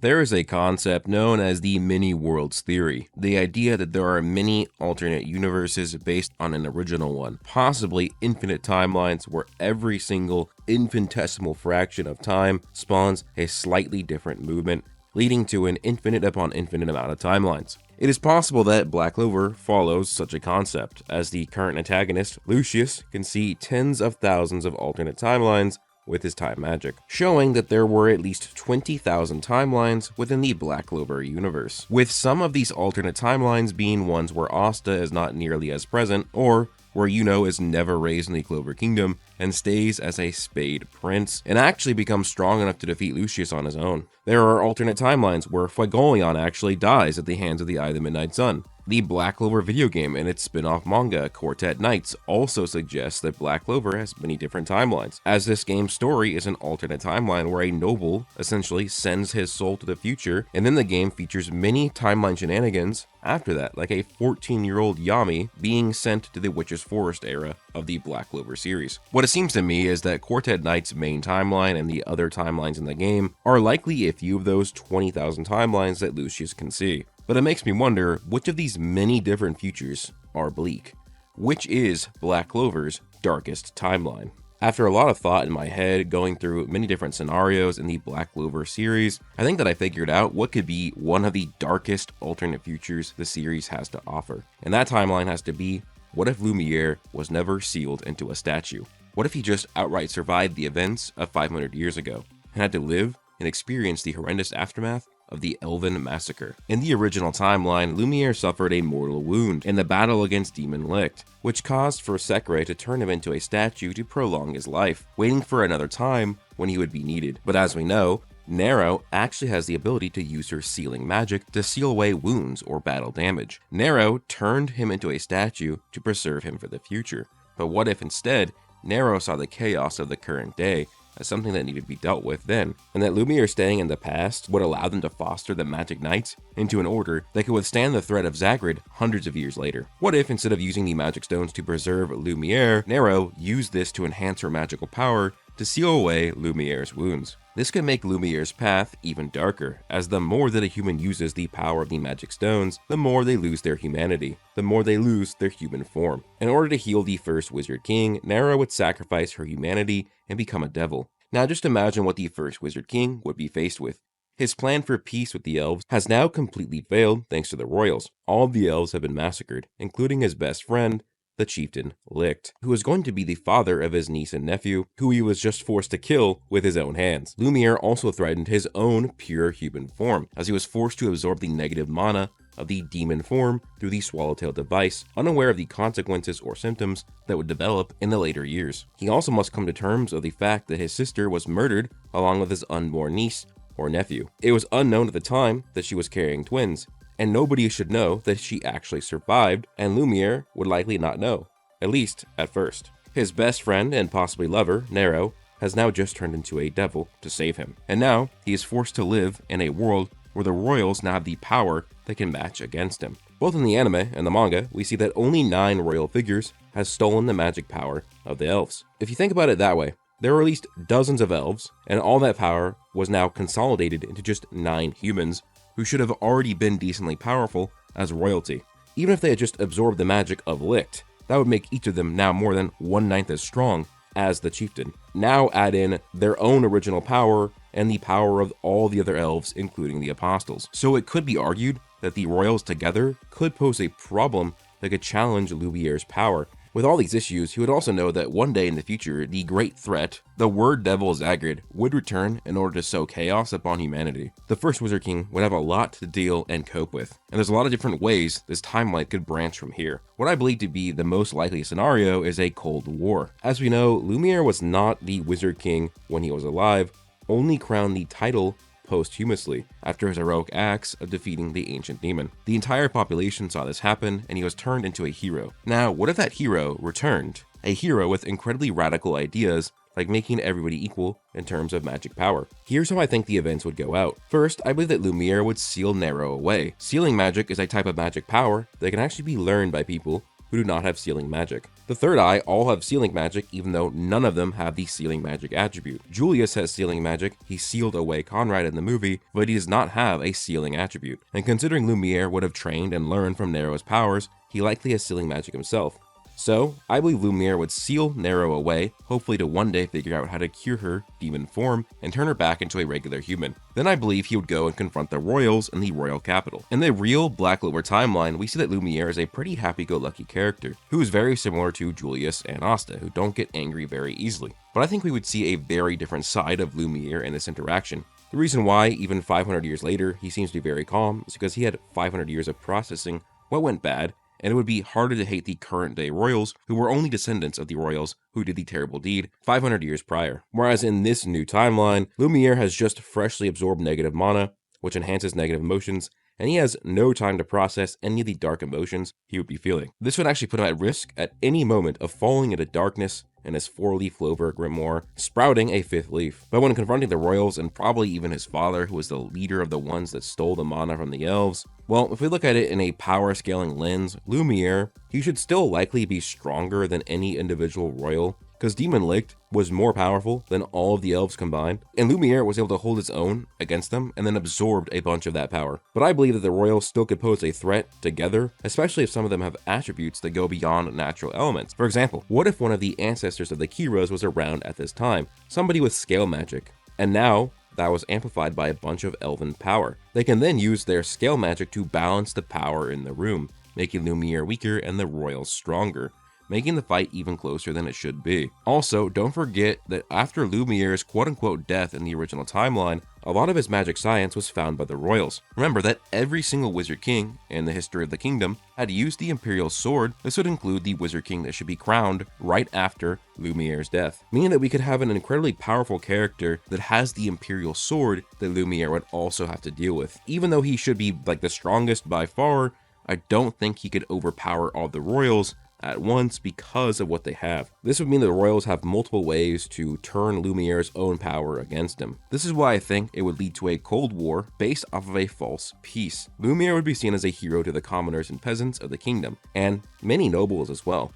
There is a concept known as the many worlds theory, the idea that there are many alternate universes based on an original one, possibly infinite timelines where every single infinitesimal fraction of time spawns a slightly different movement, leading to an infinite upon infinite amount of timelines. It is possible that Black Clover follows such a concept, as the current antagonist, Lucius, can see tens of thousands of alternate timelines with his time magic, showing that there were at least 20,000 timelines within the Black Clover universe, with some of these alternate timelines being ones where Asta is not nearly as present, or where Yuno is never raised in the Clover Kingdom and stays as a Spade Prince, and actually becomes strong enough to defeat Lucius on his own. There are alternate timelines where Fuegoleon actually dies at the hands of the Eye of the Midnight Sun. The Black Clover video game and its spin-off manga, Quartet Knights, also suggests that Black Clover has many different timelines, as this game's story is an alternate timeline where a noble essentially sends his soul to the future, and then the game features many timeline shenanigans after that, like a 14-year-old Yami being sent to the Witch's Forest era of the Black Clover series. What it seems to me is that Quartet Knights' main timeline and the other timelines in the game are likely a few of those 20,000 timelines that Lucius can see. But it makes me wonder, which of these many different futures are bleak? Which is Black Clover's darkest timeline? After a lot of thought in my head, going through many different scenarios in the Black Clover series, I think that I figured out what could be one of the darkest alternate futures the series has to offer. And that timeline has to be, what if Lumiere was never sealed into a statue? What if he just outright survived the events of 500 years ago and had to live and experience the horrendous aftermath of the Elven Massacre? In the original timeline, Lumiere suffered a mortal wound in the battle against Demon Licht, which caused for Sekre to turn him into a statue to prolong his life, waiting for another time when he would be needed. But as we know, Nero actually has the ability to use her sealing magic to seal away wounds or battle damage. Nero turned him into a statue to preserve him for the future. But what if instead, Nero saw the chaos of the current day as something that needed to be dealt with then, and that Lumiere staying in the past would allow them to foster the Magic Knights into an order that could withstand the threat of Zagrid hundreds of years later? What if, instead of using the magic stones to preserve Lumiere, Nero used this to enhance her magical power to seal away Lumiere's wounds? This could make Lumiere's path even darker, as the more that a human uses the power of the magic stones, the more they lose their humanity, the more they lose their human form. In order to heal the first Wizard King, Nero would sacrifice her humanity and become a devil. Now just imagine what the first Wizard King would be faced with. His plan for peace with the elves has now completely failed thanks to the royals. All of the elves have been massacred, including his best friend, the chieftain Licht, who was going to be the father of his niece and nephew, who he was just forced to kill with his own hands. Lumiere also threatened his own pure human form, as he was forced to absorb the negative mana of the demon form through the Swallowtail device, unaware of the consequences or symptoms that would develop in the later years. He also must come to terms with the fact that his sister was murdered along with his unborn niece or nephew. It was unknown at the time that she was carrying twins, and nobody should know that she actually survived, and Lumiere would likely not know, at least at first. His best friend and possibly lover, Nero, has now just turned into a devil to save him, and now he is forced to live in a world where the royals now have the power that can match against him. Both in the anime and the manga, we see that only 9 royal figures has stolen the magic power of the elves. If you think about it that way, there were at least dozens of elves, and all that power was now consolidated into just 9 humans who should have already been decently powerful as royalty. Even if they had just absorbed the magic of Licht, that would make each of them now more than 1/9 as strong as the chieftain. Now add in their own original power and the power of all the other elves, including the apostles. So it could be argued that the royals together could pose a problem that could challenge Lumiere's power. With all these issues, he would also know that one day in the future, the great threat, the word devil Zagrid, would return in order to sow chaos upon humanity. The first Wizard King would have a lot to deal and cope with, and there's a lot of different ways this timeline could branch from here. What I believe to be the most likely scenario is a Cold War. As we know, Lumiere was not the Wizard King when he was alive, only crowned the title posthumously after his heroic acts of defeating the ancient demon. The entire population saw this happen, and he was turned into a hero. Now, what if that hero returned? A hero with incredibly radical ideas, like making everybody equal in terms of magic power. Here's how I think the events would go out. First, I believe that Lumiere would seal Nero away. Sealing magic is a type of magic power that can actually be learned by people who do not have sealing magic. The third eye all have sealing magic, even though none of them have the sealing magic attribute. Julius has sealing magic, he sealed away Conrad in the movie, but he does not have a sealing attribute. And considering Lumiere would have trained and learned from Nero's powers, he likely has sealing magic himself. So, I believe Lumiere would seal Nero away, hopefully to one day figure out how to cure her demon form and turn her back into a regular human. Then I believe he would go and confront the royals in the royal capital. In the real Black Clover timeline, we see that Lumiere is a pretty happy-go-lucky character, who is very similar to Julius and Asta, who don't get angry very easily. But I think we would see a very different side of Lumiere in this interaction. The reason why, even 500 years later, he seems to be very calm is because he had 500 years of processing what went bad, and it would be harder to hate the current day royals, who were only descendants of the royals who did the terrible deed 500 years prior. Whereas in this new timeline, Lumiere has just freshly absorbed negative mana, which enhances negative emotions, and he has no time to process any of the dark emotions he would be feeling. This would actually put him at risk at any moment of falling into darkness and his 4-leaf Clover grimoire sprouting a 5th leaf. But when confronting the royals, and probably even his father, who was the leader of the ones that stole the mana from the elves, well, if we look at it in a power scaling lens, Lumiere, he should still likely be stronger than any individual royal, because Demon Licht was more powerful than all of the elves combined, and Lumiere was able to hold its own against them and then absorbed a bunch of that power. But I believe that the royals still could pose a threat together, especially if some of them have attributes that go beyond natural elements. For example, what if one of the ancestors of the Kiros was around at this time, somebody with scale magic, and now that was amplified by a bunch of elven power? They can then use their scale magic to balance the power in the room, making Lumiere weaker and the royals stronger, making the fight even closer than it should be. Also, don't forget that after Lumiere's quote-unquote death in the original timeline, a lot of his magic science was found by the royals. Remember that every single Wizard King in the history of the kingdom had used the Imperial Sword. This would include the Wizard King that should be crowned right after Lumiere's death, meaning that we could have an incredibly powerful character that has the Imperial Sword that Lumiere would also have to deal with. Even though he should be like the strongest by far, I don't think he could overpower all the royals at once because of what they have. This would mean that the royals have multiple ways to turn Lumiere's own power against him. This is why I think it would lead to a Cold War based off of a false peace. Lumiere would be seen as a hero to the commoners and peasants of the kingdom, and many nobles as well.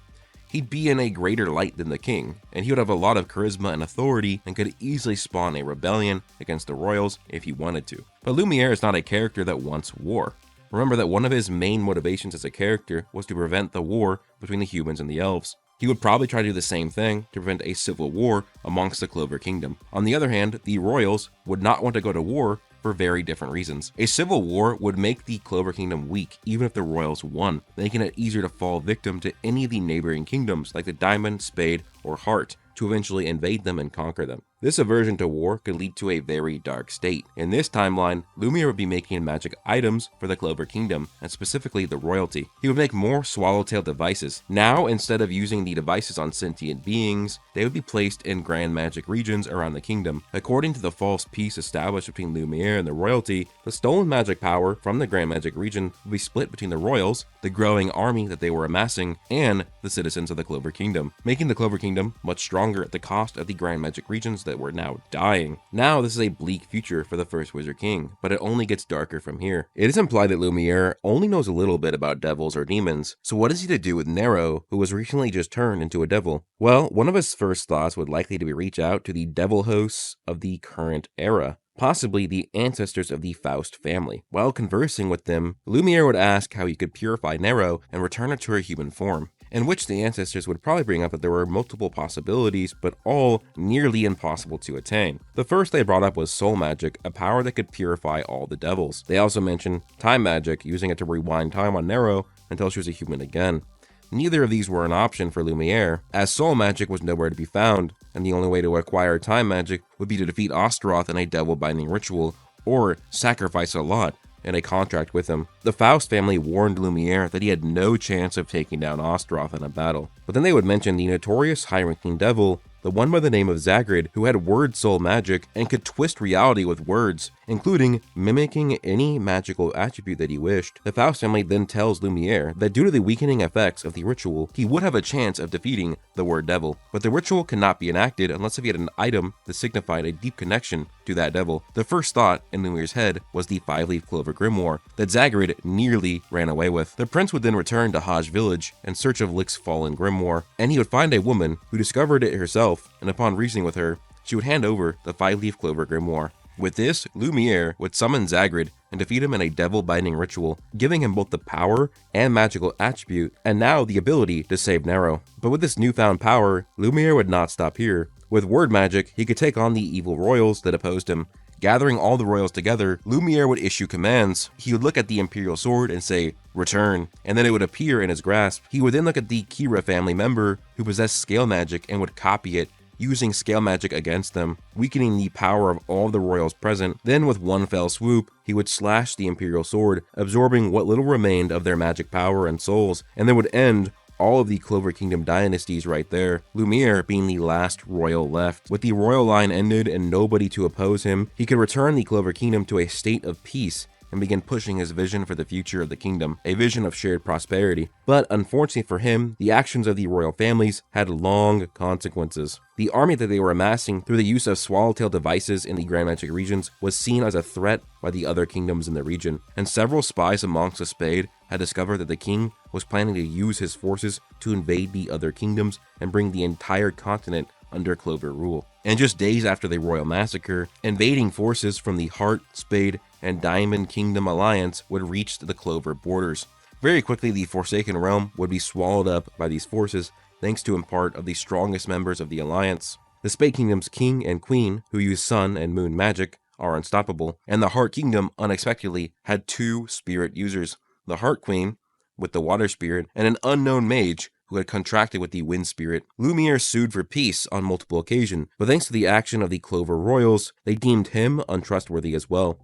He'd be in a greater light than the king, and he would have a lot of charisma and authority and could easily spawn a rebellion against the royals if he wanted to. But Lumiere is not a character that wants war. Remember that one of his main motivations as a character was to prevent the war between the humans and the elves. He would probably try to do the same thing to prevent a civil war amongst the Clover Kingdom. On the other hand, the royals would not want to go to war for very different reasons. A civil war would make the Clover Kingdom weak even if the royals won, making it easier to fall victim to any of the neighboring kingdoms like the Diamond, Spade, or Heart, to eventually invade them and conquer them. This aversion to war could lead to a very dark state. In this timeline, Lumiere would be making magic items for the Clover Kingdom, and specifically the royalty. He would make more swallowtail devices. Now, instead of using the devices on sentient beings, they would be placed in grand magic regions around the kingdom. According to the false peace established between Lumiere and the royalty, the stolen magic power from the grand magic region would be split between the royals, the growing army that they were amassing, and the citizens of the Clover Kingdom, making the Clover Kingdom much stronger at the cost of the grand magic regions that were now dying. Now, this is a bleak future for the first Wizard King, but it only gets darker from here. It is implied that Lumiere only knows a little bit about devils or demons, so what is he to do with Nero, who was recently just turned into a devil? Well, one of his first thoughts would likely to be reach out to the devil hosts of the current era, possibly the ancestors of the Faust family. While conversing with them, Lumiere would ask how he could purify Nero and return her to her human form, in which the ancestors would probably bring up that there were multiple possibilities, but all nearly impossible to attain. The first they brought up was soul magic, a power that could purify all the devils. They also mentioned time magic, using it to rewind time on Nero until she was a human again. Neither of these were an option for Lumiere, as soul magic was nowhere to be found, and the only way to acquire time magic would be to defeat Astaroth in a devil binding ritual, or sacrifice a lot in a contract with him. The Faust family warned Lumiere that he had no chance of taking down Astaroth in a battle, but then they would mention the notorious high-ranking devil, the one by the name of Zagrid, who had word soul magic and could twist reality with words, including mimicking any magical attribute that he wished. The Faust family then tells Lumiere that due to the weakening effects of the ritual, he would have a chance of defeating the word devil, but the ritual cannot be enacted unless if he had an item that signified a deep connection to that devil. The first thought in Lumiere's head was the 5-leaf clover grimoire that Zagrid nearly ran away with. The prince would then return to Haj village in search of Lick's fallen grimoire, and he would find a woman who discovered it herself, and upon reasoning with her, she would hand over the 5-leaf clover grimoire. With this, Lumiere would summon Zagrid and defeat him in a devil-binding ritual, giving him both the power and magical attribute, and now the ability to save Nero. But with this newfound power, Lumiere would not stop here. With word magic, he could take on the evil royals that opposed him. Gathering all the royals together, Lumiere would issue commands. He would look at the Imperial Sword and say, "Return," and then it would appear in his grasp. He would then look at the Kira family member who possessed scale magic and would copy it, using scale magic against them, weakening the power of all the royals present. Then with one fell swoop, he would slash the Imperial Sword, absorbing what little remained of their magic power and souls, and then would end all of the Clover Kingdom dynasties right there, Lumiere being the last royal left. With the royal line ended and nobody to oppose him, he could return the Clover Kingdom to a state of peace and begin pushing his vision for the future of the kingdom, a vision of shared prosperity. But unfortunately for him, the actions of the royal families had long consequences. The army that they were amassing through the use of swallowtail devices in the Grand Magic regions was seen as a threat by the other kingdoms in the region, and several spies amongst the Spade had discovered that the king was planning to use his forces to invade the other kingdoms and bring the entire continent under Clover rule. And just days after the royal massacre, invading forces from the Heart, Spade, and Diamond Kingdom alliance would reach the Clover borders. Very quickly, the Forsaken Realm would be swallowed up by these forces, thanks to in part of the strongest members of the alliance. The Spade Kingdom's king and queen, who use sun and moon magic, are unstoppable, and the Heart Kingdom unexpectedly had 2 spirit users, the Heart Queen with the water spirit and an unknown mage who had contracted with the wind spirit. Lumiere sued for peace on multiple occasions, but thanks to the action of the Clover royals, they deemed him untrustworthy as well.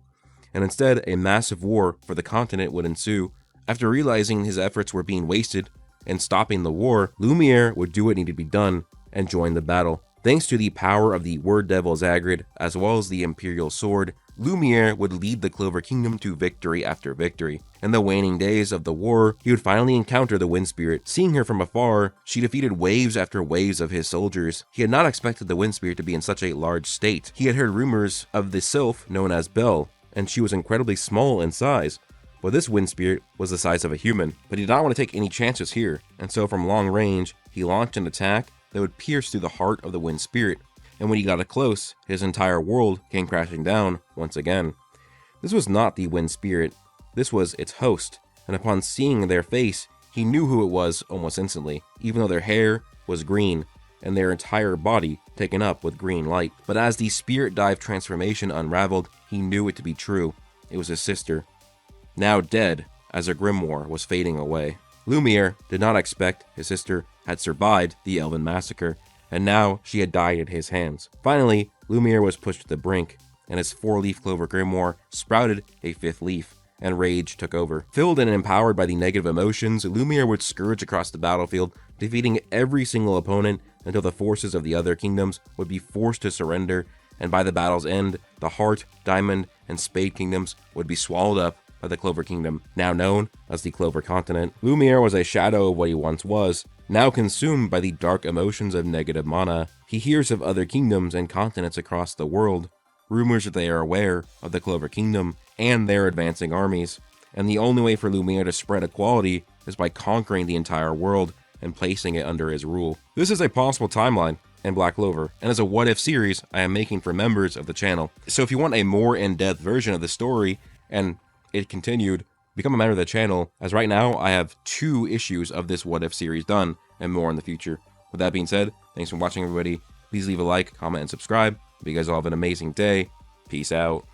And instead, a massive war for the continent would ensue. After realizing his efforts were being wasted and stopping the war, Lumiere would do what needed to be done and join the battle. Thanks to the power of the Word Devil Zagrid, as well as the Imperial Sword, Lumiere would lead the Clover Kingdom to victory after victory. In the waning days of the war, he would finally encounter the Wind Spirit. Seeing her from afar, she defeated waves after waves of his soldiers. He had not expected the Wind Spirit to be in such a large state. He had heard rumors of the sylph known as Belle, and she was incredibly small in size. But this Wind Spirit was the size of a human. But he did not want to take any chances here, and so from long range, he launched an attack that would pierce through the heart of the Wind Spirit, and when he got it close, his entire world came crashing down once again. This was not the Wind Spirit, this was its host, and upon seeing their face, he knew who it was almost instantly, even though their hair was green, and their entire body taken up with green light. But as the Spirit Dive transformation unraveled, he knew it to be true. It was his sister, now dead as her grimoire was fading away. Lumiere did not expect his sister had survived the Elven massacre, and now she had died at his hands. Finally, Lumiere was pushed to the brink, and his 4-leaf clover grimoire sprouted a 5th leaf, and rage took over. Filled and empowered by the negative emotions, Lumiere would scourge across the battlefield, defeating every single opponent until the forces of the other kingdoms would be forced to surrender, and by the battle's end, the Heart, Diamond, and Spade kingdoms would be swallowed up by the Clover Kingdom, now known as the Clover Continent. Lumiere was a shadow of what he once was, now consumed by the dark emotions of negative mana. He hears of other kingdoms and continents across the world, rumors that they are aware of the Clover Kingdom and their advancing armies, and the only way for Lumiere to spread equality is by conquering the entire world and placing it under his rule. This is a possible timeline in Black Clover, and as a what if series I am making for members of the channel. So if you want a more in-depth version of the story and it continued, become a member of the channel, as right now I have 2 issues of this what if series done and more in the future. With that being said, thanks for watching everybody. Please leave a like, comment, and subscribe. Hope you guys all have an amazing day. Peace out.